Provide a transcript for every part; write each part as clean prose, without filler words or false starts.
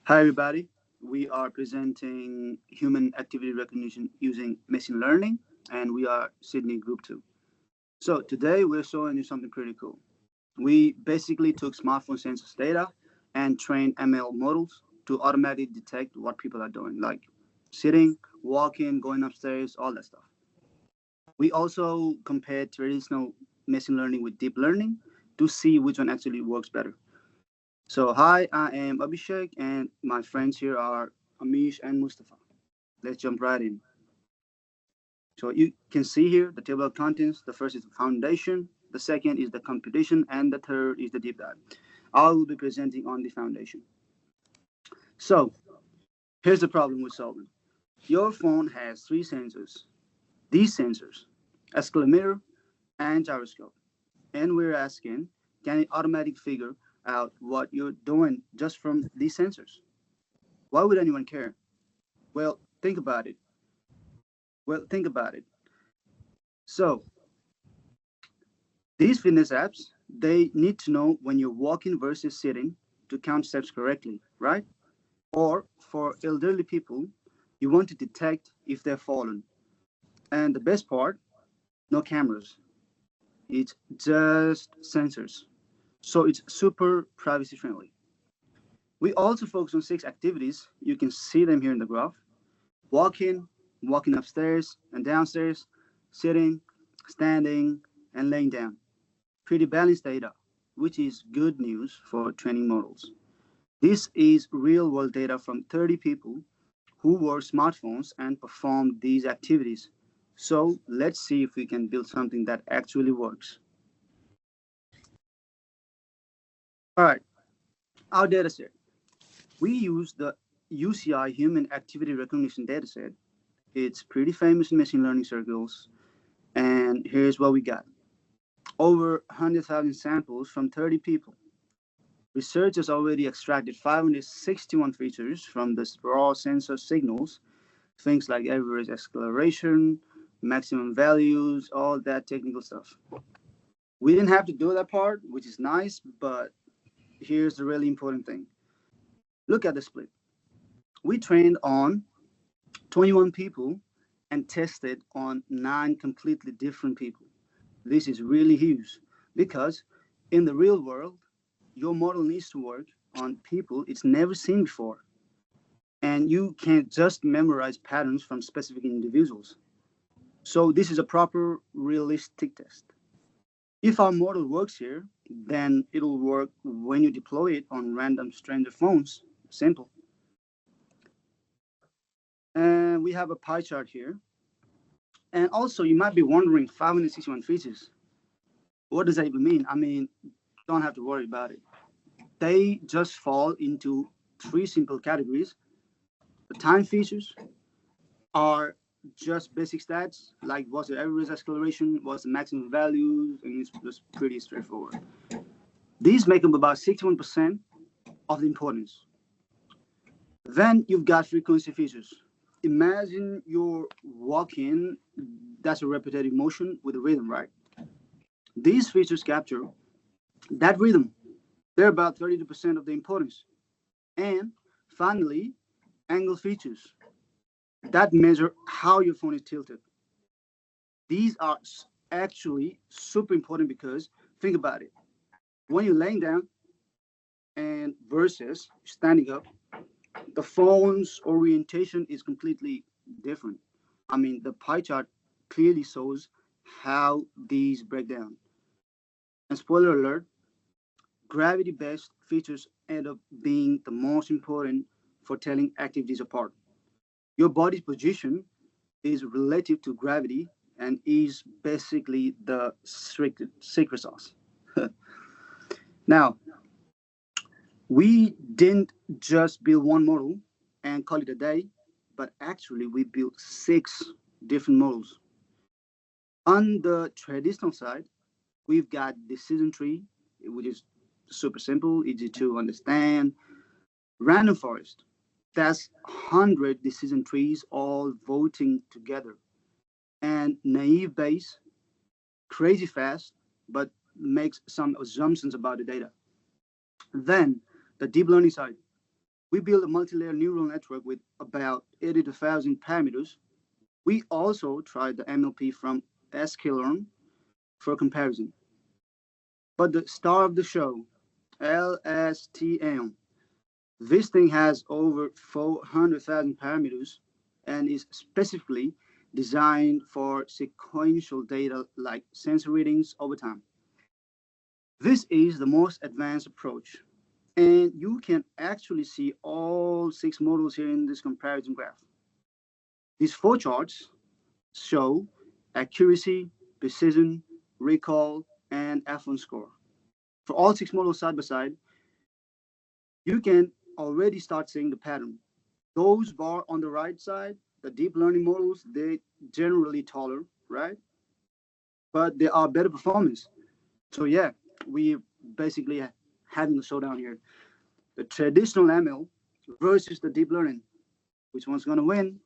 Hi, everybody. We are presenting human activity recognition using machine learning, and we are Sydney Group 2. So, today we're showing you something pretty cool. We basically took smartphone sensors data and trained ML models to automatically detect what people are doing, like sitting, walking, going upstairs, all that stuff. We also compared traditional machine learning with deep learning to see which one actually works better. So, hi, I am Abhishek, and my friends here are Amish and Mustafa. Let's jump right in. So, you can see here the table of contents. The first is the foundation, the second is the computation, and the third is the deep dive. I will be presenting on the foundation. So, here's the problem we're solving. Your phone has three sensors. These sensors, accelerometer and gyroscope. And we're asking, can it automatically figure out what you're doing just from these sensors? Why would anyone care? Well, think about it. Think about it. So, these fitness apps, they need to know when you're walking versus sitting to count steps correctly, right? Or for elderly people, you want to detect if they're fallen. And the best part, no cameras. It's just sensors. So it's super privacy friendly. We also focus on six activities. You can see them here in the graph. Walking, walking upstairs and downstairs, sitting, standing, and laying down. Pretty balanced data, which is good news for training models. This is real world data from 30 people who wore smartphones and performed these activities. So let's see if we can build something that actually works. All right, our dataset. We use the UCI Human Activity Recognition dataset. It's pretty famous in machine learning circles. And here's what we got over 100,000 samples from 30 people. Researchers already extracted 561 features from the raw sensor signals, things like average acceleration, maximum values, all that technical stuff. We didn't have to do that part, which is nice, but here's the really important thing. Look at the split. We trained on 21 people and tested on 9 completely different people. This is really huge because in the real world, your model needs to work on people it's never seen before. And you can't just memorize patterns from specific individuals. So this is a proper realistic test. If our model works here, then it'll work when you deploy it on random stranger phones. Simple. And we have a pie chart here. And also, you might be wondering 561 features. What does that even mean? I mean, don't have to worry about it. They just fall into three simple categories. The time features are just basic stats, like what's the average acceleration, what's the maximum value, and it's just pretty straightforward. These make up about 61% of the importance. Then you've got frequency features. Imagine you're walking, that's a repetitive motion with a rhythm, right? These features capture that rhythm. They're about 32% of the importance. And finally, angle features that measure how your phone is tilted. These are actually super important because think about it. When you're laying down and versus standing up, the phone's orientation is completely different. I mean, the pie chart clearly shows how these break down. And spoiler alert, gravity based features end up being the most important for telling activities apart. Your body's position is relative to gravity and is basically the secret sauce. Now, we didn't just build one model and call it a day, but actually we built six different models. On the traditional side, we've got decision tree, which is super simple, easy to understand. Random forest, that's 100 decision trees all voting together. And naive Bayes, crazy fast, but makes some assumptions about the data. Then the deep learning side. We built a multi-layer neural network with about 82,000 parameters. We also tried the MLP from sklearn for comparison. But the star of the show, LSTM, this thing has over 400,000 parameters and is specifically designed for sequential data like sensor readings over time. This is the most advanced approach, and you can actually see all 6 models here in this comparison graph. These 4 charts show accuracy, precision, recall, and F1 score. For all 6 models side by side, you can already start seeing the pattern. Those bar on the right side, the deep learning models, they generally taller, right? But they are better performance. So yeah, we basically having a showdown here. The traditional ML versus the deep learning. Which one's gonna win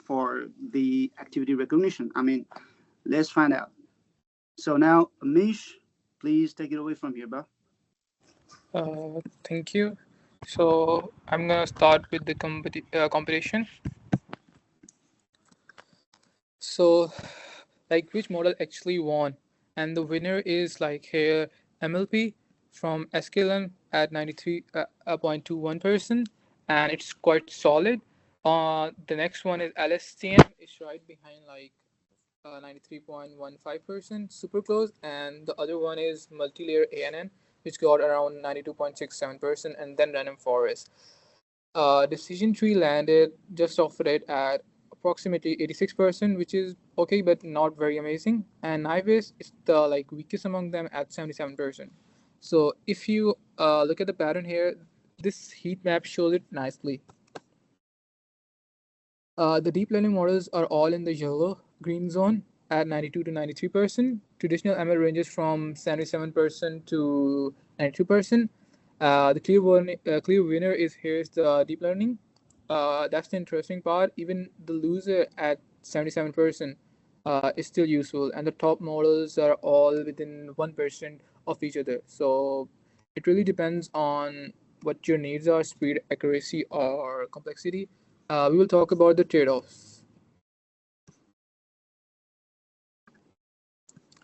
for the activity recognition? I mean, let's find out. So now, Amish, please take it away from here, bro. Thank you. So I'm gonna start with the competition. So, like, which model actually won? And the winner is like here MLP from sklearn at 93.21%, and it's quite solid. The next one is LSTM, it's right behind like 93.15%, super close, and the other one is multi-layer ANN, which got around 92.67%, and then random forest. Decision tree landed just off it at approximately 86%, which is okay but not very amazing. And Naivis is the like weakest among them at 77%. So if you look at the pattern here, this heat map shows it nicely. The deep learning models are all in the yellow green zone at 92 to 93%. Traditional ML ranges from 77% to 92%. The clear winner is here's the deep learning. That's the interesting part. Even the loser at 77% is still useful, and the top models are all within 1% of each other. So it really depends on what your needs are: speed, accuracy, or complexity. We will talk about the trade-offs.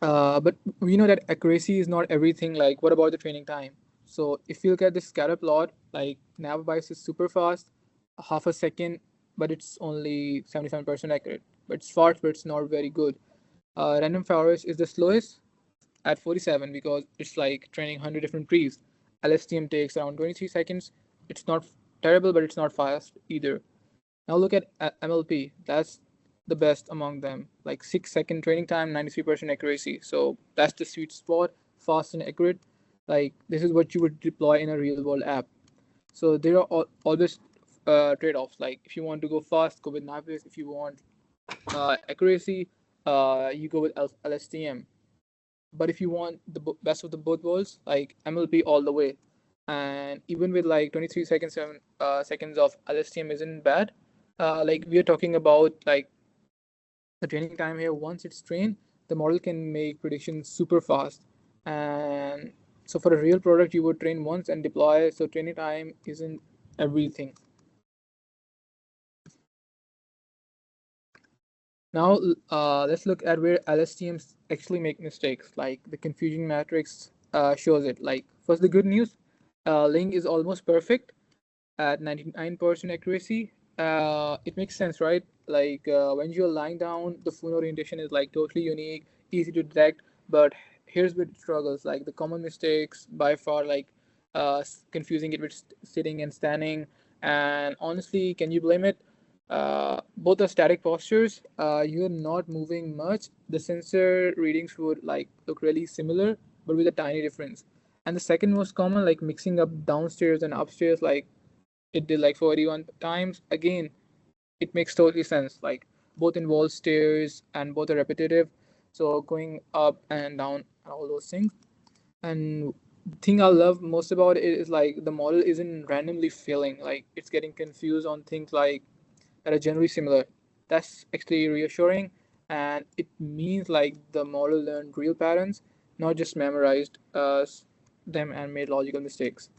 But we know that accuracy is not everything. Like, what about the training time? So if you look at this scatter plot, like Navibice is super fast, half a second, but it's only 77% accurate. But it's fast, but it's not very good. Random forest is the slowest at 47 because it's like training 100 different trees. LSTM takes around 23 seconds. It's not terrible, but it's not fast either. Now look at MLP. That's the best among them. Like 6 second training time, 93% accuracy. So that's the sweet spot, fast and accurate. Like this is what you would deploy in a real world app. So there are always trade offs. Like if you want to go fast, go with Navios. If you want accuracy, you go with LSTM. But if you want the best of the both worlds, like MLP all the way. And even with like 23 seconds, 7 seconds of LSTM isn't bad. Like we are talking about like the training time here. Once it's trained, the model can make predictions super fast. And so for a real product, you would train once and deploy. So training time isn't everything. Now let's look at where LSTMs actually make mistakes. Like the confusion matrix shows it. Like first, the good news, Ling is almost perfect at 99% accuracy. It makes sense, right? Like when you're lying down, the phone orientation is like totally unique, easy to detect. But here's where it struggles. Like the common mistakes by far, like confusing it with sitting and standing. And honestly, can you blame it? Both are static postures. You're not moving much. The sensor readings would like look really similar, but with a tiny difference. And the second most common, like mixing up downstairs and upstairs, like it did like 41 times. Again, it makes totally sense. Like both involve stairs and both are repetitive. So going up and down, all those things. And the thing I love most about it is like the model isn't randomly failing. Like it's getting confused on things like that are generally similar. That's actually reassuring, and it means like the model learned real patterns, not just memorized them and made logical mistakes.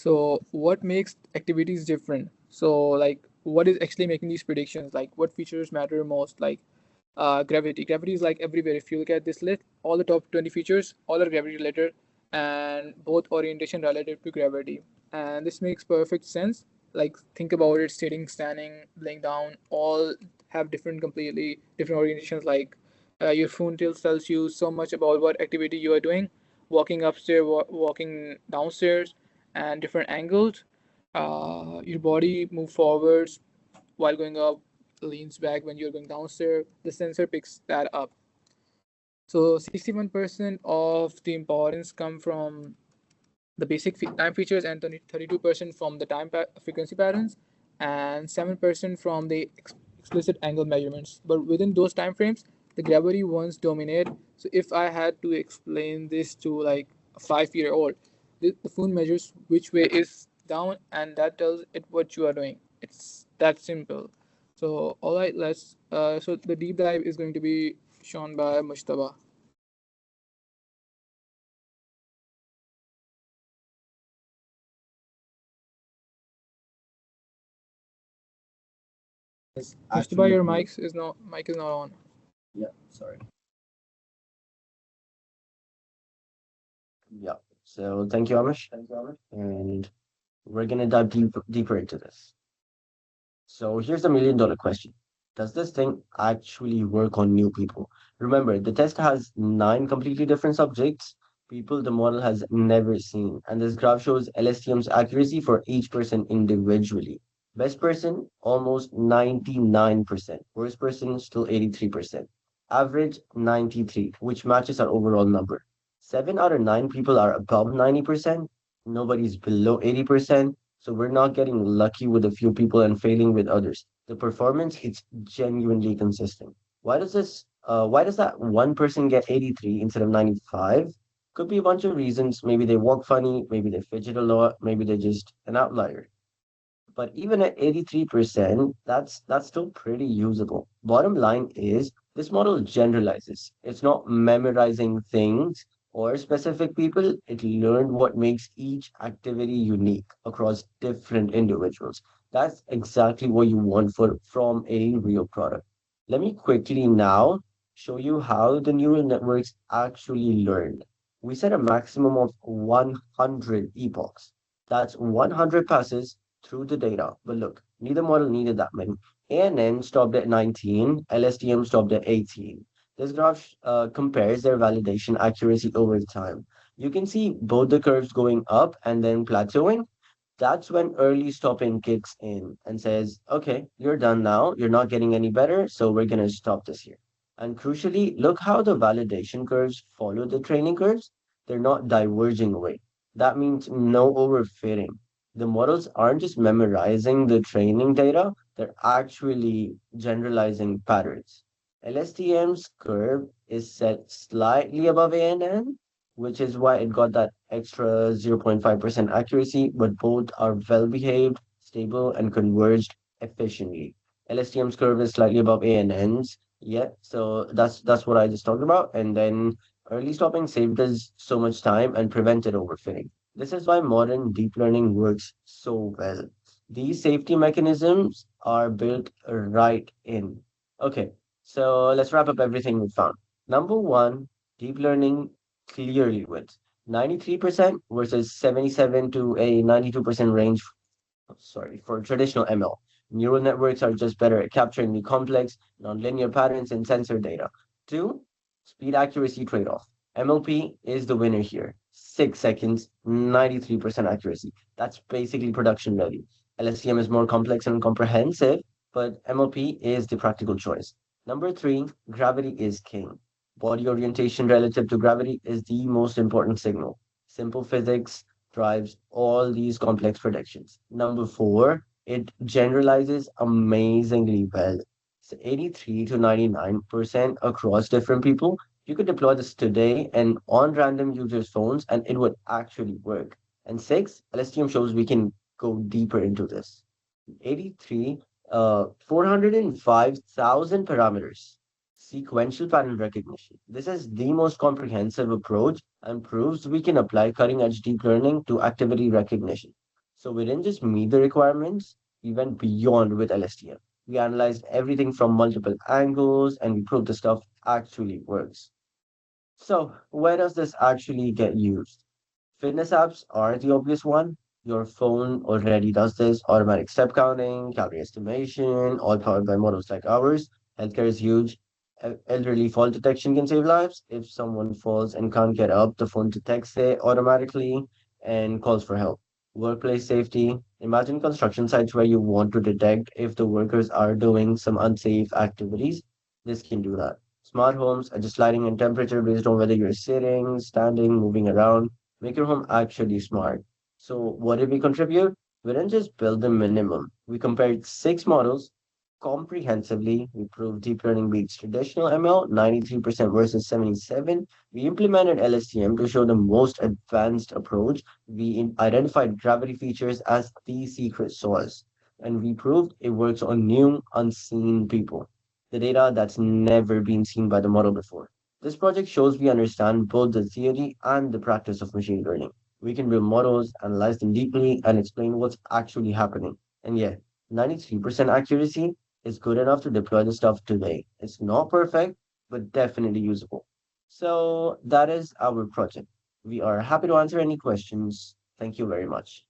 So what makes activities different? So like what is actually making these predictions? Like what features matter most? Like gravity. Gravity is like everywhere. If you look at this list, all the top 20 features, all are gravity related, and both orientation relative to gravity. And this makes perfect sense. Like think about it, sitting, standing, laying down, all have different, completely different orientations. Like your phone tells you so much about what activity you are doing, walking upstairs, walking downstairs, and different angles. Your body move forwards while going up, leans back when you're going downstairs. The sensor picks that up. So 61% of the importance come from the basic time features, and 32% from the frequency patterns, and 7% from the explicit angle measurements. But within those time frames, the gravity ones dominate. So if I had to explain this to like a 5-year old, the phone measures which way is down, and that tells it what you are doing. It's that simple. So all right, let's. So the deep dive is going to be shown by Mushtaba. Mushtaba, your mic is not on. Yeah, sorry. Yeah. So thank you, Amish. And we're gonna dive deeper into this. So here's the million-dollar question. Does this thing actually work on new people? Remember, the test has nine completely different subjects, people the model has never seen. And this graph shows LSTM's accuracy for each person individually. Best person, almost 99%. Worst person, still 83%. Average, 93, which matches our overall number. 7 out of 9 people are above 90%. Nobody's below 80%. So we're not getting lucky with a few people and failing with others. The performance is genuinely consistent. Why does that one person get 83 instead of 95? Could be a bunch of reasons. Maybe they walk funny, maybe they fidget a lot, maybe they're just an outlier. But even at 83%, that's still pretty usable. Bottom line is this model generalizes. It's not memorizing things or specific people. It learned what makes each activity unique across different individuals. That's exactly what you want from a real product. Let me quickly now show you how the neural networks actually learned. We set a maximum of 100 epochs. That's 100 passes through the data. But look, neither model needed that many. ANN stopped at 19, LSTM stopped at 18. This graph compares their validation accuracy over time. You can see both the curves going up and then plateauing. That's when early stopping kicks in and says, okay, you're done now. You're not getting any better, so we're going to stop this here. And crucially, look how the validation curves follow the training curves. They're not diverging away. That means no overfitting. The models aren't just memorizing the training data, they're actually generalizing patterns. LSTM's curve is set slightly above ANN, which is why it got that extra 0.5% accuracy, but both are well behaved, stable, and converged efficiently. LSTM's curve is slightly above ANN's, yeah, so that's what I just talked about. And then early stopping saved us so much time and prevented overfitting. This is why modern deep learning works so well. These safety mechanisms are built right in. Okay, so let's wrap up everything we found. Number one, deep learning clearly wins. 93% versus 77 to a 92% range, sorry, for traditional ML. Neural networks are just better at capturing the complex, nonlinear patterns in sensor data. Two, speed accuracy trade-off. MLP is the winner here. 6 seconds, 93% accuracy. That's basically production ready. LSTM is more complex and comprehensive, but MLP is the practical choice. Number three, gravity is king. Body orientation relative to gravity is the most important signal. Simple physics drives all these complex predictions. Number four, it generalizes amazingly well. So 83 to 99% across different people. You could deploy this today and on random users' phones, and it would actually work. And six, LSTM shows we can go deeper into this. 83, 405,000 parameters. Sequential pattern recognition. This is the most comprehensive approach and proves we can apply cutting edge deep learning to activity recognition. So we didn't just meet the requirements, we went beyond with LSTM. We analyzed everything from multiple angles and we proved the stuff actually works. So, where does this actually get used? Fitness apps are the obvious one. Your phone already does this automatic step counting, calorie estimation, all powered by models like ours. Healthcare is huge. Elderly fall detection can save lives. If someone falls and can't get up, the phone detects it automatically and calls for help. Workplace safety. Imagine construction sites where you want to detect if the workers are doing some unsafe activities. This can do that. Smart homes adjust lighting and temperature based on whether you're sitting, standing, moving around. Make your home actually smart. So, what did we contribute? We didn't just build the minimum. We compared six models comprehensively. We proved deep learning beats traditional ML, 93% versus 77. We implemented LSTM to show the most advanced approach. We identified gravity features as the secret sauce. And we proved it works on new, unseen people. The data that's never been seen by the model before. This project shows we understand both the theory and the practice of machine learning. We can build models, analyze them deeply, and explain what's actually happening. And yeah, 93% accuracy is good enough to deploy the stuff today. It's not perfect, but definitely usable. So that is our project. We are happy to answer any questions. Thank you very much.